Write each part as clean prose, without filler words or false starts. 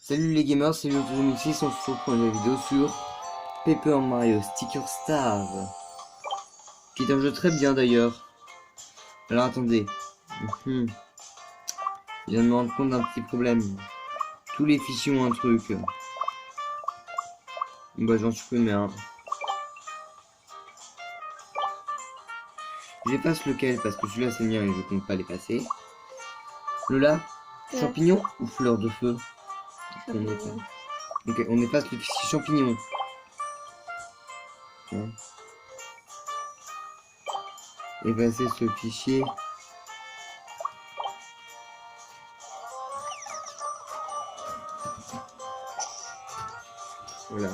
Salut les gamers, c'est Lyoto 2006, on se retrouve pour une nouvelle vidéo sur Paper Mario Sticker Star, qui est un jeu très bien d'ailleurs. Alors attendez, je viens de me rendre compte d'un petit problème. Tous les fichiers ont un truc. Bah j'en supprime un. J'efface lequel parce que celui-là c'est mien et je compte pas l'effacer. Lola, Ouais. champignon ou fleur de feu? Champignon. Ok, on efface le fichier champignon. Hein. Effacer ce fichier. Voilà.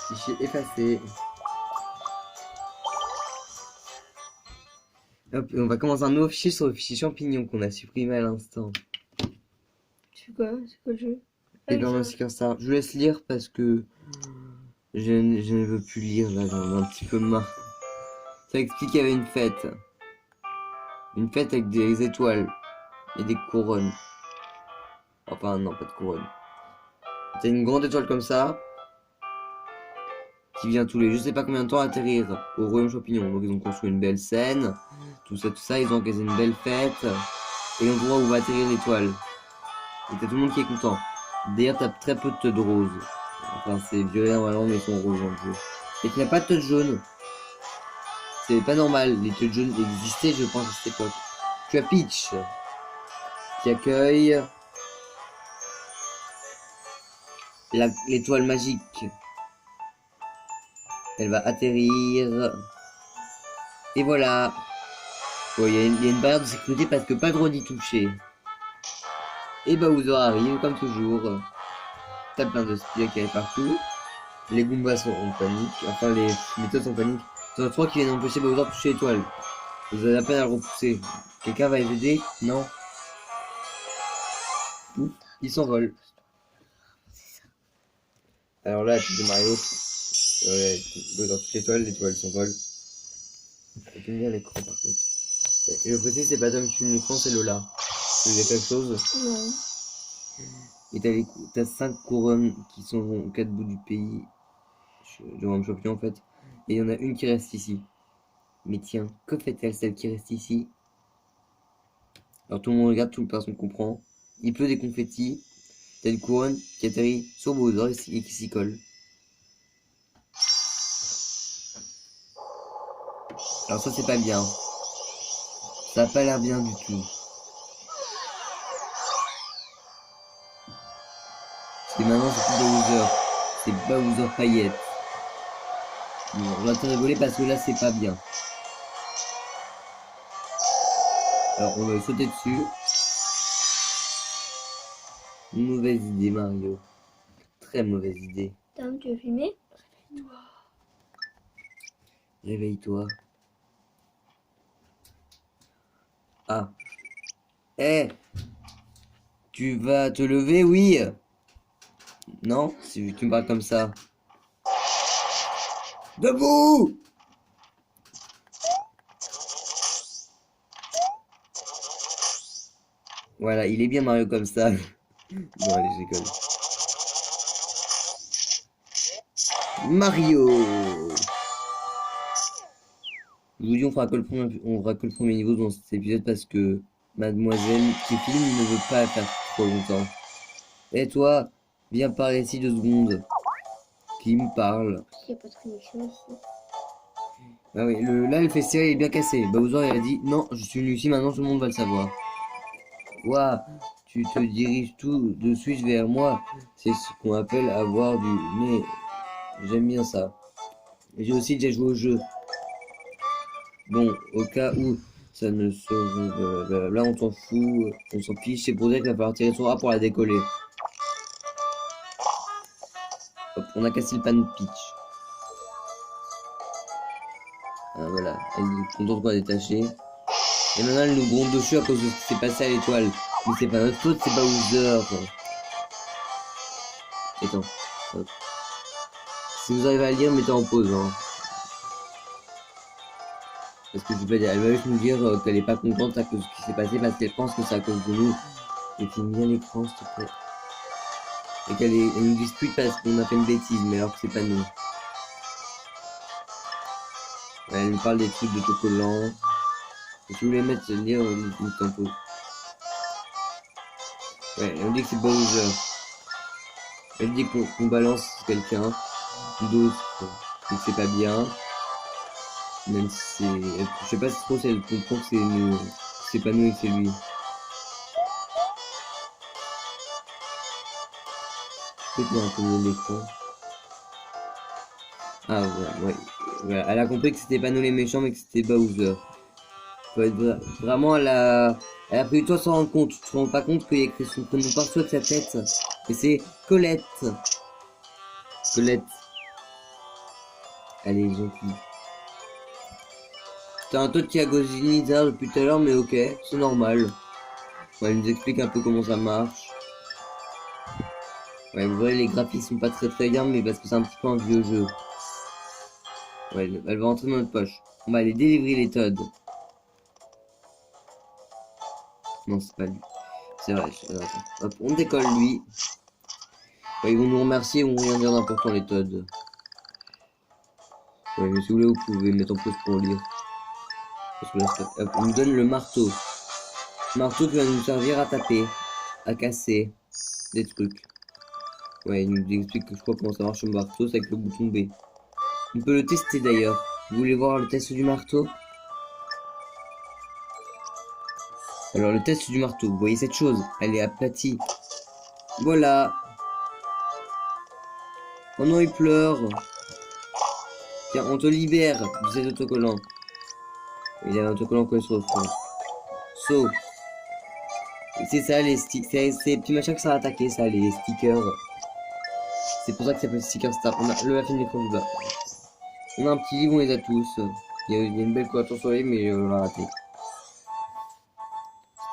Fichier effacé. Hop, et on va commencer un nouveau fichier sur le fichier champignon qu'on a supprimé à l'instant. C'est quoi le jeu? Et dans le Sticker Star, je vous laisse lire parce que je ne veux plus lire là, j'en ai un petit peu marre. Ça explique qu'il y avait une fête. Une fête avec des étoiles et des couronnes. Enfin non, pas de couronne. C'est une grande étoile comme ça qui vient tous les je sais pas combien de temps atterrir au royaume champignon. Donc ils ont construit une belle scène, tout ça, ils ont organisé une belle fête et l'endroit où va atterrir l'étoile. Et t'as tout le monde qui est content. D'ailleurs t'as très peu de têtes roses. Enfin c'est violet normalement mais ils sont roses dans le jeu. Et qu'il n'y a pas de têtes jaunes. C'est pas normal, les têtes jaunes existaient je pense à cette époque. Tu as Peach qui accueille l'étoile magique. Elle va atterrir. Et voilà. Bon, il y a une barrière de sécurité parce que pas le droit d'y toucher. Et Bowser arrive, comme toujours. T'as plein de spies qui arrivent partout. Les Goombas sont en panique. Enfin, les méthodes sont en panique. T'en as trois qui viennent empêcher Bowser de toucher l'étoile. Vous avez la peine à le repousser. Quelqu'un va les aider? Non. Ouf, ils s'envolent. Alors là, la tête de Mario. Bowser touche l'étoile s'envole. J'aime bien l'écran par contre. Et le précis, c'est pas Tom qui filme l'écran, c'est Lola. Tu veux dire quelque chose? Non. Et t'as 5 couronnes qui sont aux 4 bouts du pays. Je vois un champion en fait. Et il y en a une qui reste ici. Mais tiens, que fait-elle celle qui reste ici? Alors tout le monde regarde, toute personne comprend. Il pleut des confettis. T'as une couronne qui atterrit sur Bowser et qui s'y colle. Alors ça c'est pas bien. Ça a pas l'air bien du tout. Parce que maintenant c'est plus Bowser. C'est Bowser paillette. Bon, on va te rigoler parce que là c'est pas bien. Alors on va sauter dessus. Mauvaise idée Mario. Très mauvaise idée. Tom, tu veux filmer? Réveille-toi. Ah. Eh, tu vas te lever, oui? Non? Si tu me parles comme ça. Debout! Voilà, il est bien Mario comme ça. Bon, allez, je rigole. Mario! Je vous dis, on fera que le premier niveau dans cet épisode parce que Mademoiselle qui filme ne veut pas faire trop longtemps. Et toi, viens par ici 2 secondes. Qui me parle? Il n'y a pas de connexion ici. Ah oui, là le festival est bien cassé. Bowser il a dit non, je suis venu ici, maintenant tout le monde va le savoir. Ouah, tu te diriges tout de suite vers moi. C'est ce qu'on appelle avoir du nez. J'aime bien ça. J'ai aussi déjà joué au jeu. Bon, au cas où ça ne se... Là on s'en fout, on s'en fiche. C'est pour dire qu'il va falloir tirer sur A pour la décoller. Hop, on a cassé le pan de Peach. Ah, voilà, elle est contente qu'on a détaché. Et maintenant elle nous gronde dessus à cause de ce qui s'est passé à l'étoile. Mais c'est pas notre faute, c'est pas Bowser. Attends. Hop. Si vous arrivez à lire, mettez en pause. Hein. Parce que je vais dire, elle va juste nous dire qu'elle est pas contente à cause de ce qui s'est passé parce qu'elle pense que c'est à cause de nous. Et filme bien l'écran s'il te plaît. Et elle nous dispute parce qu'on a fait une bêtise, mais alors que c'est pas nous. Ouais, elle nous parle des trucs d'autocollants. Si vous voulez mettre lire le tempo. Ouais, elle dit que c'est Bowser. Elle dit qu'on balance quelqu'un, d'autres, et que c'est pas bien. Même si c'est... Je sais pas si trop si elle comprend que c'est pas nous et que c'est lui. Peut-être un peu mieux l'écran. Ah ouais, ouais. Voilà. Elle a compris que c'était pas nous les méchants, mais que c'était Bowser. Faut être vraiment, elle a pris le temps sans rendre compte. Tu te rends pas compte qu'il y a écrit son prénom partout avec sa tête. Et c'est Colette. Colette. Allez, gentille. T'as un Toad qui a gosiné depuis tout à l'heure, mais ok, c'est normal. Ouais, elle nous explique un peu comment ça marche. Ouais, vous voyez, les graphismes sont pas très bien, mais parce que c'est un petit peu un vieux jeu. Ouais, elle va rentrer dans notre poche. On va aller délivrer les Toads. Non, c'est pas lui. C'est vrai, attends. Hop, on décolle lui. Ouais, ils vont nous remercier, ils vont rien dire d'important les Toads. Ouais, mais si vous voulez, vous pouvez mettre en pause pour lire. Parce que là, hop, on nous donne le marteau. Marteau qui va nous servir à taper, à casser des trucs. Ouais, il nous explique que je crois comment ça marche le marteau, c'est avec le bouton B. On peut le tester d'ailleurs. Vous voulez voir le test du marteau? Alors le test du marteau, vous voyez cette chose, elle est aplatie. Voilà. Oh non, il pleure. Tiens, on te libère de cet autocollant. Il y a un autocollant collé sur le front. Saut. C'est ça les stickers, c'est petits machins que ça a attaqué, ça, les stickers. C'est pour ça que ça s'appelle Sticker Star. On a le film d'écran du bas. On a un petit livre, on les a tous. Il y a une belle couverture sur les, mais on l'a raté.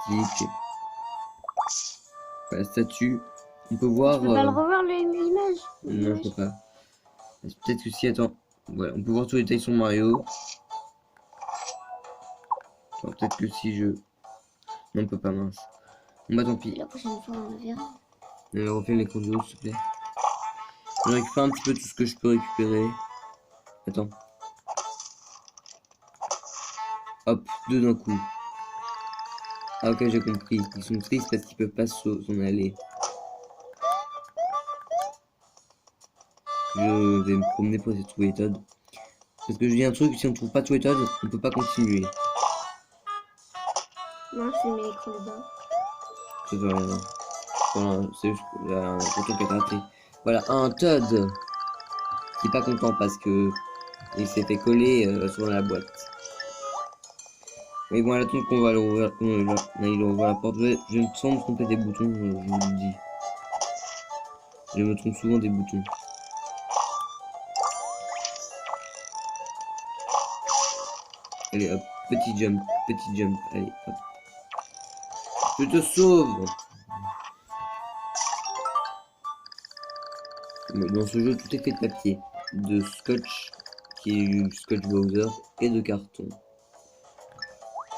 Stick. La statue. On peut voir. Tu peux pas le revoir l'image? Non, je peux pas. Peut-être que si, attends. Voilà, on peut voir tous les détails sur Mario. Alors, peut-être que si je. Non, on peut pas, mince. Bon, bah tant pis. La prochaine fois, on le verra. On refait l'écran du haut, s'il te plaît. Je récupère un petit peu tout ce que je peux récupérer. Attends. Hop, deux d'un coup. Ah ok, j'ai compris. Ils sont tristes parce qu'ils peuvent pas s'en aller. Je vais me promener pour essayer de trouver les Toads. Parce que je dis un truc, si on trouve pas tous les Toads, on peut pas continuer. Non, c'est mes écrans de bas. Ça veut rien. Voilà, c'est juste un bouton qui est raté. Voilà, un Toad qui est pas content parce que il s'est fait coller sur la boîte. Mais bon, elle attend qu'on va l'ouvrir. Il ouvre la porte. Je me semble tromper des boutons, je vous le dis. Je me trompe souvent des boutons. Allez hop, petit jump, allez hop. Je te sauve. Dans ce jeu, tout est fait de papier, de scotch, qui est du scotch Bowser, et de carton.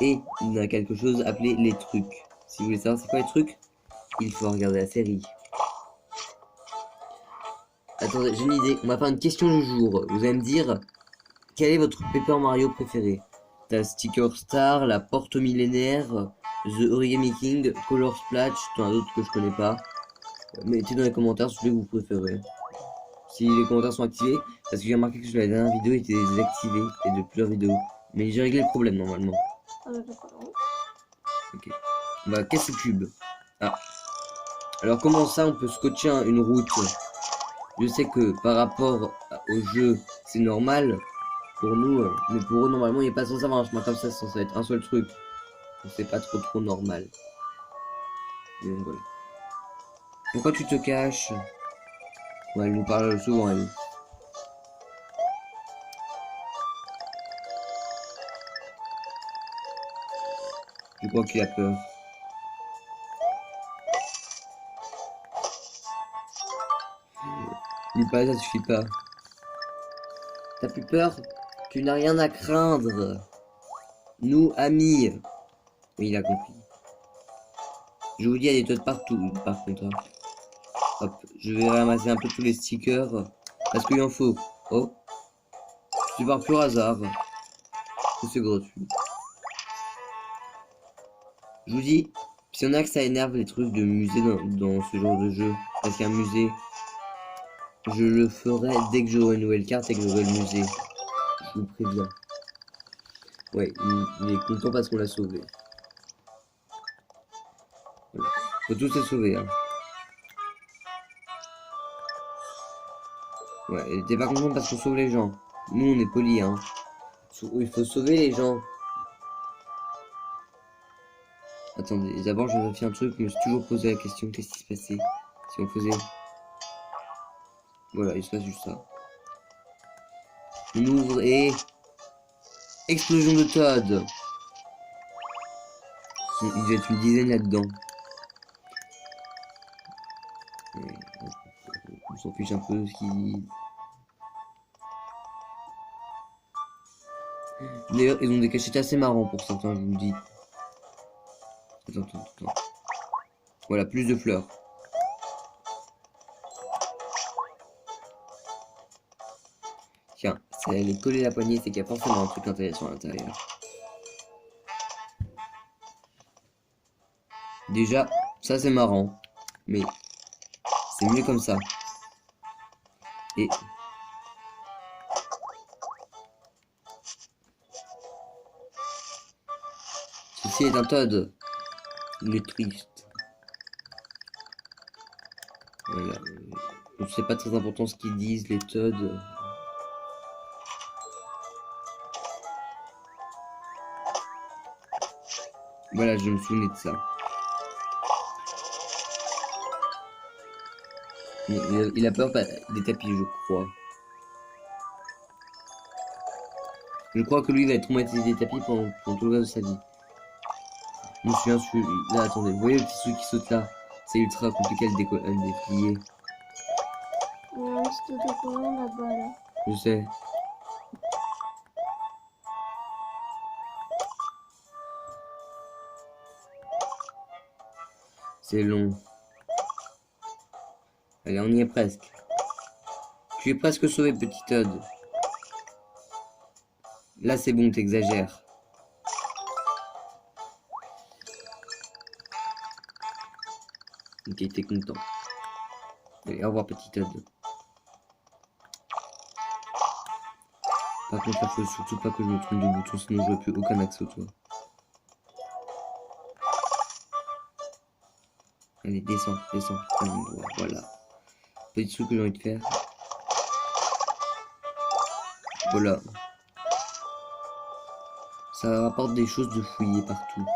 Et il y a quelque chose appelé les trucs. Si vous voulez savoir c'est quoi les trucs, il faut regarder la série. Attendez, j'ai une idée. On va faire une question du jour. Vous allez me dire, quel est votre Paper Mario préféré? T'as Sticker Star, la Porte Millénaire, The Origami King, Color Splash, t'en as d'autres que je connais pas. Mettez dans les commentaires celui que vous préférez. Si les commentaires sont activés, parce que j'ai remarqué que sur la dernière vidéo était désactivé, et de plusieurs vidéos. Mais j'ai réglé le problème normalement. Ok. On va casser le cube. Ah. Alors comment ça on peut scotcher une route? Je sais que par rapport au jeu c'est normal pour nous, mais pour eux normalement il n'est pas censé avoir un chemin comme ça, c'est censé être un seul truc. Donc c'est pas trop normal. Mais donc, voilà. Pourquoi tu te caches? Ouais, elle nous parle souvent elle. Je crois qu'il a peur. Dis pas, ça suffit pas. T'as plus peur? Tu n'as rien à craindre. Nous, amis. Oui, il a compris. Je vous dis, il y a des Toads partout, par contre. Hein. Hop, je vais ramasser un peu tous les stickers. Parce qu'il en faut. Oh, c'est par pur hasard. C'est gratuit. Je vous dis, si on a que ça énerve les trucs de musée dans ce genre de jeu, parce qu'un musée, je le ferai dès que j'aurai une nouvelle carte et que j'aurai le musée. Je vous préviens. Ouais, il est content parce qu'on l'a sauvé. Voilà. Faut tous les sauver, hein. Ouais, il était pas content parce qu'on sauve les gens. Nous, on est polis, hein. Il faut sauver les gens. Attendez, d'abord, je vérifie un truc. Je me suis toujours posé la question, qu'est-ce qui se passait si on faisait... Voilà, il se passe juste ça. On ouvre et... Explosion de Todd. Il doit être une dizaine là-dedans. On s'en fiche un peu de ce qu'ils disent. D'ailleurs, ils ont des cachettes assez marrants pour certains, je vous le dis. Attends. Voilà, plus de fleurs. Tiens, si elle est collée à la poignée, c'est qu'il y a forcément un truc intéressant à l'intérieur. Déjà, ça c'est marrant. Mais c'est mieux comme ça. Et... Ceci est un Todd. Il est triste. Voilà. C'est pas très important ce qu'ils disent, les Todd. Voilà, je me souvenais de ça. Il a peur des tapis, je crois. Je crois que lui va être traumatisé des tapis pendant tout le reste de sa vie. Je me souviens, là, attendez, vous voyez le petit truc qui saute là? C'est ultra compliqué à le déplier. Il y a un petit autocollant là-bas, là. Je sais. C'est long. Allez, on y est presque. Tu es presque sauvé, petit Todd. Là, c'est bon, t'exagères. Ok, t'es content. Allez, au revoir, petit Todd. Par contre, il faut surtout pas que je me trompe de bouton, sinon je n'aurai plus aucun accès au toit. Allez, descends. Voilà. Petit truc que j'ai envie de faire. Voilà. Ça rapporte des choses de fouiller partout.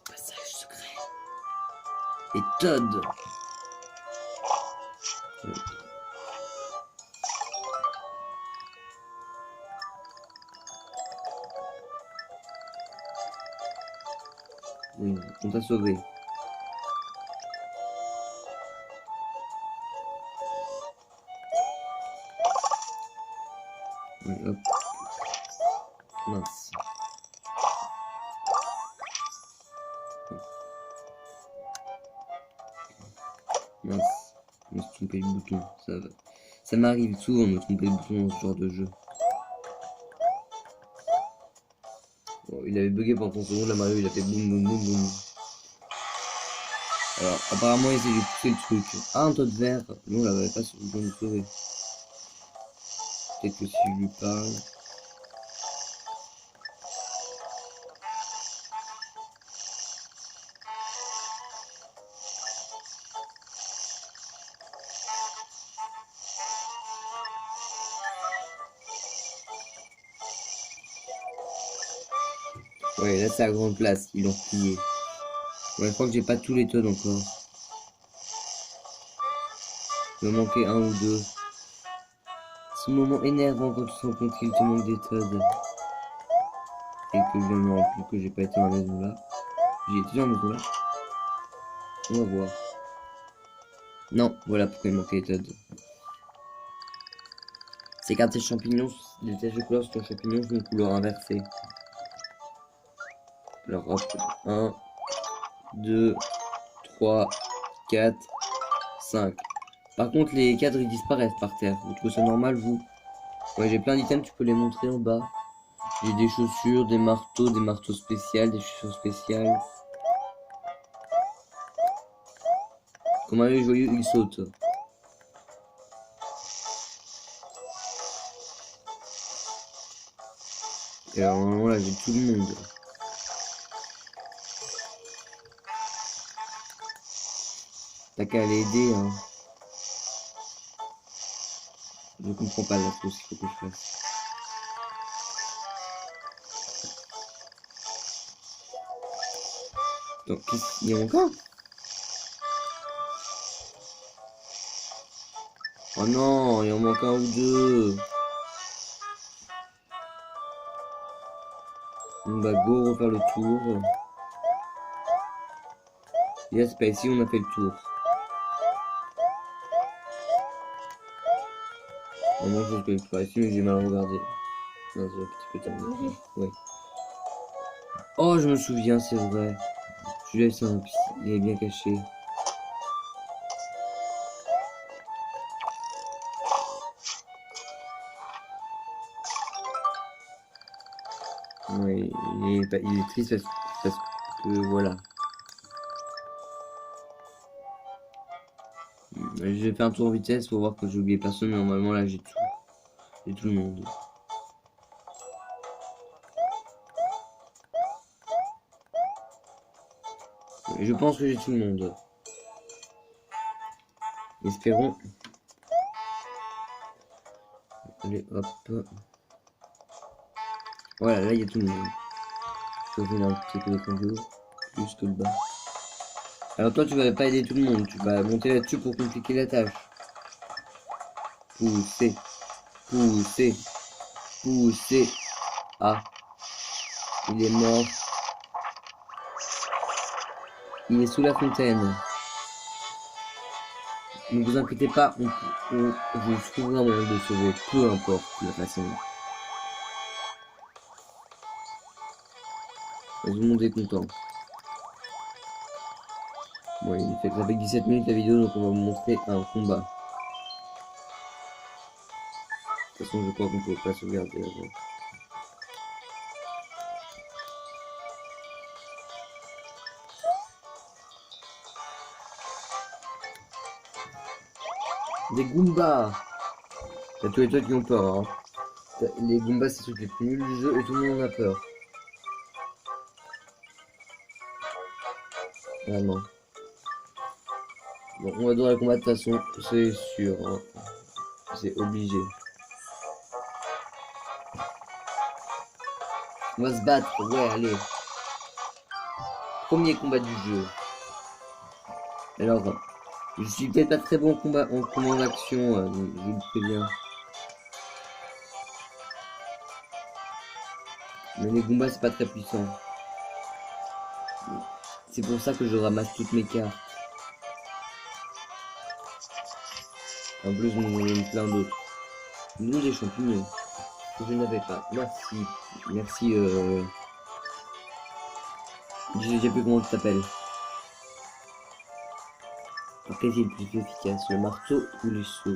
Passage secret. Et Todd. Oui, on t'a sauvé. Oui, hop. Mince. Mince. Je me suis trompé le bouton. Ça m'arrive souvent de me tromper le bouton dans ce genre de jeu. Bon, il avait bugué pendant 30 secondes, la Mario il a fait boum boum boum boum. Alors, apparemment, il essaie de pousser le truc. Ah, un Todd vert. Non, on l'avait pas besoin de sauver. Peut-être que si je lui parle. Ouais, là c'est à grande place, ils l'ont plié. Ouais, je crois que j'ai pas tous les Todd encore. Il me manquait un ou deux. Ce moment énervant quand tu te rends compte qu'il te manque des Todd. Et que je viens de me rendre compte que j'ai pas été dans la maison là. J'ai été dans la maison là. On va voir. Non, voilà pourquoi il manquait les Todd. Ces cartes champignons, les taches de couleur sur ton champignon sont de couleur inversée. Alors hop, 1, 2, 3, 4, 5. Par contre, les cadres ils disparaissent par terre. Vous trouvez ça normal, vous? Ouais, j'ai plein d'items, tu peux les montrer en bas. J'ai des chaussures, des marteaux spéciaux, des chaussures spéciales. Comme un œil joyeux, il saute. Et alors, normalement, là, j'ai tout le monde. T'as qu'à l'aider, hein. Je comprends pas la sauce qu'il faut que je fasse. Donc, qu'est-ce qu'il y a encore? Oh non, il en manque un ou deux. On va go refaire le tour. Et là, c'est pas ici, on a fait le tour. Normalement, je ne pas ici, mais j'ai mal regardé. Non, c'est un petit peu terminé. Ouais. Oh, je me souviens, c'est vrai. Je laisse un petit. Il est bien caché. Oui, il est triste parce que voilà. Je vais faire un tour en vitesse pour voir que j'ai oublié personne, mais normalement là j'ai tout. J'ai tout le monde. Je pense que j'ai tout le monde. Espérons. Allez, hop. Voilà, là il y a tout le monde. Je vais faire un petit peu l'écran du haut, plus que le bas. Alors toi tu vas pas aider tout le monde, tu vas monter là-dessus pour compliquer la tâche. Pousser, pousser, pousser. Ah, il est mort. Il est sous la fontaine. Ne vous inquiétez pas, je trouverai un moyen de le sauver, peu importe la façon. Tout le monde est content. Bon, il fait que ça fait 17 minutes la vidéo, donc on va vous montrer un combat. De toute façon, je crois qu'on peut pas sauvegarder avant. Des Goombas! T'as tous les trucs qui ont peur, hein. Les Goombas, c'est ceux qui sont les plus nuls du jeu et tout le monde en a peur. Vraiment. Bon, on va devoir les combattre de toute façon, c'est sûr. Hein. C'est obligé. On va se battre, ouais, allez. Premier combat du jeu. Alors, je suis peut-être pas très bon en combat d'action, je vous le préviens. Mais les combats, c'est pas très puissant. C'est pour ça que je ramasse toutes mes cartes. En plus, j'en ai plein d'autres. Nous, des champignons. Que je n'avais pas. Merci. Merci, je sais plus comment tu t'appelles. Qu'est-ce qui est le plus efficace, le marteau ou le seau?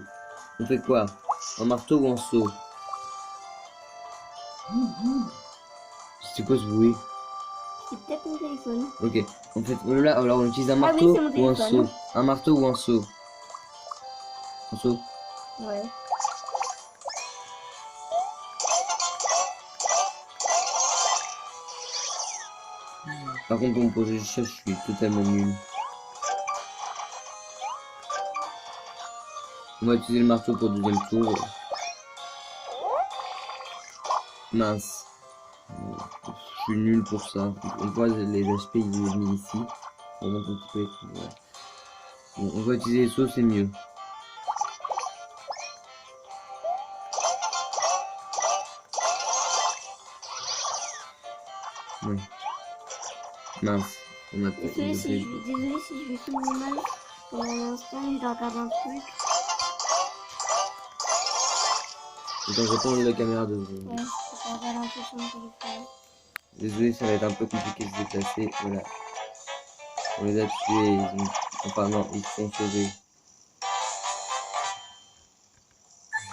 On fait quoi? Un marteau ou un seau? C'est quoi ce bruit? C'est peut-être mon téléphone. Ok, en fait, là, alors on utilise un marteau oui, ou un seau? Un marteau ou un seau? Un seau? Ouais. Par contre, pour mon projet de chef, je suis totalement nul. On va utiliser le marteau pour le deuxième tour. Mince. Je suis nul pour ça. On voit les aspects ils sont mis ici. On monte un petit peu. Ouais. Bon, on va utiliser les sauts, c'est mieux. Ouais. Mince. On a Désolé si je filme mal pendant l'instant, je regarde un truc. Attends, je reprends la caméra de vous. Ouais, je regarde un peu sur mon téléphone. Désolé, ça va être un peu compliqué de se déplacer. Voilà. On les a tués. Enfin non, ils se sont sauvés.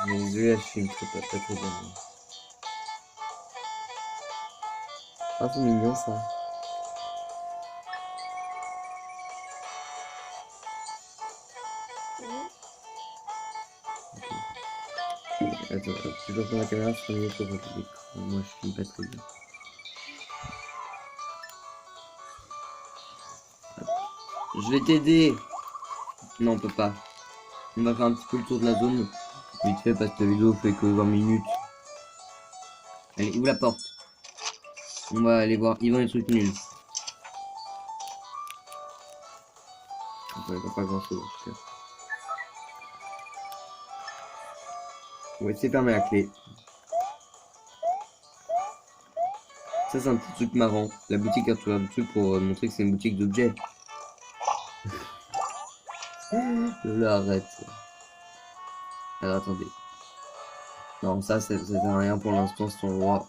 Mais désolé, là, je suis une pas très bien. Ah, c'est mignon ça. Attends, tu peux prendre la caméra, je prends sur l'écran. Moi, je filme pas très bien. Je vais t'aider. Non, on peut pas. On va faire un petit peu le tour de la zone. Vite fait, parce que la vidéo fait que 20 minutes. Allez, ouvre la porte. On va aller voir. Ils vont les trucs nuls. On va pas grand chose en tout cas. Ouais, c'est fermé la clé. Ça, c'est un petit truc marrant. La boutique a trouvé un truc pour montrer que c'est une boutique d'objets. Là, arrête. Alors, attendez. Non, ça sert à rien pour l'instant, cet endroit.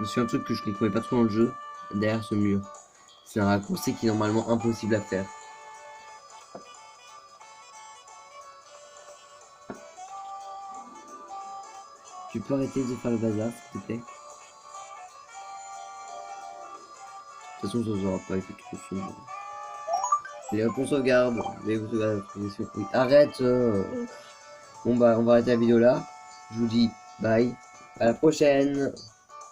C'est un truc que je comprenais pas trop dans le jeu, derrière ce mur. C'est un raccourci qui est normalement impossible à faire. Tu peux arrêter de faire le bazar, s'il te plaît? De toute façon, ça se verra pas, il fait trop sombre. Les on sauvegarde. Les sauvegarde. Oui. Arrête. Bon bah, on va arrêter la vidéo là. Je vous dis bye. À la prochaine.